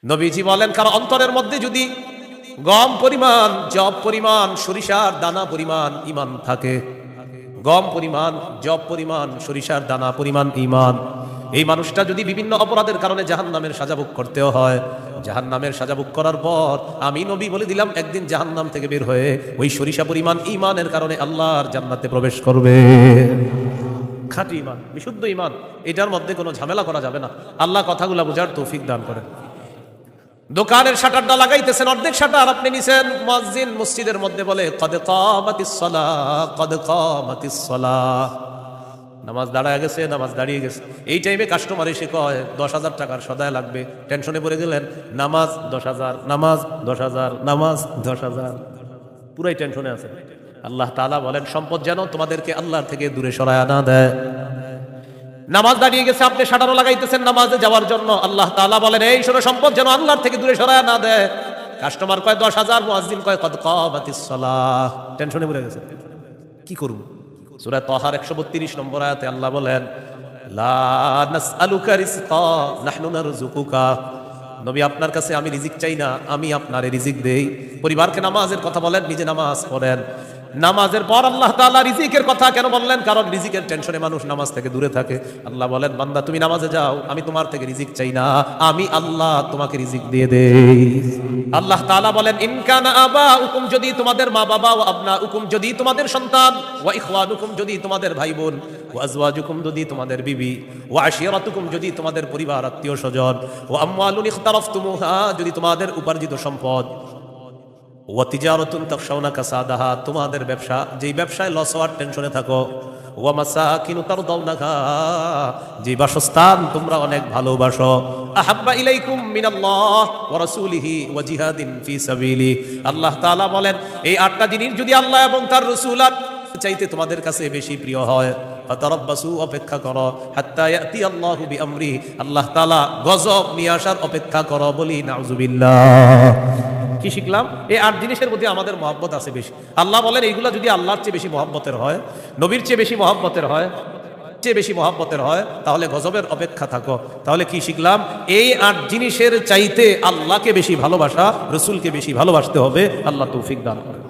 নবীজি বলেন, কারণ অন্তরের মধ্যে যদি গম পরিমাণ, জব পরিমাণ, সরিষার দানা পরিমাণ ইমান থাকে, গম পরিমাণ, জব পরিমাণ, সরিষার দানা পরিমাণ ইমান, এই মানুষটা যদি বিভিন্ন অপরাধের কারণে জাহান্নামের সাজা ভোগ করতেও হয়, জাহান্নামের সাজা ভোগ করার পর আমি নবী বলে দিলাম একদিন জাহান্নাম থেকে বের হয়ে ওই সরিষা পরিমাণ ইমানের কারণে আল্লাহর জান্নাতে প্রবেশ করবে। খাঁটি ইমান, বিশুদ্ধ ইমান, এটার মধ্যে কোনো ঝামেলা করা যাবে না। আল্লাহ কথাগুলো বোঝার তৌফিক দান করেন। দোকানের শাটারটা লাগাইতেছেন, অর্ধেক শাটার আপনি নিছেন, মুয়াজ্জিন মসজিদের মধ্যে বলে কদ কামাতিস সালাহ, কদ কামাতিস সালাহ, নামাজ দাঁড়ায় গেছে, নামাজ দাঁড়িয়ে গেছে। এই টাইমে কাস্টমার এসে কয় 10,000 টাকার সদায় লাগবে, টেনশনে পড়ে গেলেন, নামাজ 10,000, নামাজ 10,000, নামাজ 10,000, পুরাই টেনশনে আছে। আল্লাহ তাআলা বলেন সম্পদ যেন তোমাদেরকে আল্লাহর থেকে দূরে সরায় না দেয়। নামাজ দাঁড়িয়ে গেছে, আপনি শাটারও লাগাইতেছেন নামাজে যাওয়ার জন্য, আল্লাহ তাআলা বলেন এই শোনো, সম্পদ যেন আল্লাহর থেকে দূরে সরায় না দেয়। কাস্টমার কয় 10,000, মুয়াজ্জিন কয় কদ কামাতিস সালাহ, টেনশনে পড়ে গেছে, কি করব? সূরা তাহার 132 নম্বর আয়াতে আল্লাহ বলেন লা নাসআলুকা রিজকা নাহনু নারযুকুকা, নবী আপনার কাছে আমি রিজিক চাই না, আমি আপনারে রিজিক দেই। পরিবারকে নামাজের কথা বলেন, নিজে নামাজ পড়েন। নামাজের পর আল্লাহ তাআলা রিজিকের কথা কেন বললেন? কারণ রিজিকের টেনশনে মানুষ নামাজ থেকে দূরে থাকে। আল্লাহ বলেন বান্দা তুমি নামাজে যাও, আমি তোমার থেকে রিজিক চাই না, আমি আল্লাহ তোমাকে রিজিক দিয়ে দেই। আল্লাহ তাআলা বলেন ইন কানা আবাউকুম, যদি তোমাদের মা বাবা, ওয়া আবনাউকুম, যদি তোমাদের সন্তান, ওয়া ইখওয়ানুকুম, যদি তোমাদের ভাই বোন, ওয়া আজওয়াজুকুম, যদি তোমাদের বিবি, ওয়া আশিরাতুকুম, যদি তোমাদের পরিবার আত্মীয় স্বজন, ওয়া আমওয়ালুন ইখতারাফতুমুহা, যদি তোমাদের উপার্জিত সম্পদ, ওয়া তিজারাতুন তাখশাউনা কাসাদাহা, তোমাদের ব্যবসা, যেই ব্যবসায় লস হওয়ার টেনশনে থাকো, ওয়া মাসাকিনু তারদাউনাহা, যে বাসস্থান তোমরা অনেক ভালোবাসো, আহাব্বা ইলাইকুম মিনাল্লাহ ওয়া রাসূলিহি ওয়া জিহাদিন ফি সাবিলি, আল্লাহ তাআলা বলেন এই 8টা জিনিস যদি আল্লাহ এবং তার রাসূল চাইতে তোমাদের কাছে বেশি প্রিয় হয়, ফাতারাব্বাসু, অপেক্ষা করো, হাত্তা ইয়াতি আল্লাহু বিআমরি, আল্লাহ তাআলা গজব নিয়ে আসার অপেক্ষা করো। বলি নাউযুবিল্লাহ। কি শিখলাম? এই 8 জিনিসের মধ্যে আমাদের মহব্বত আছে বেশি। আল্লাহ বলেন এইগুলা যদি আল্লাহর চেয়ে বেশি মহব্বতের হয়, নবীর চেয়ে বেশি মহব্বতের হয়, তাহলে গজবের অপেক্ষা থাকো। তাহলে কি শিখলাম? এই 8 জিনিসের চাইতে আল্লাহকে বেশি ভালোবাসা, রাসূলকে বেশি ভালোবাসতে হবে। আল্লাহ তৌফিক দান করেন।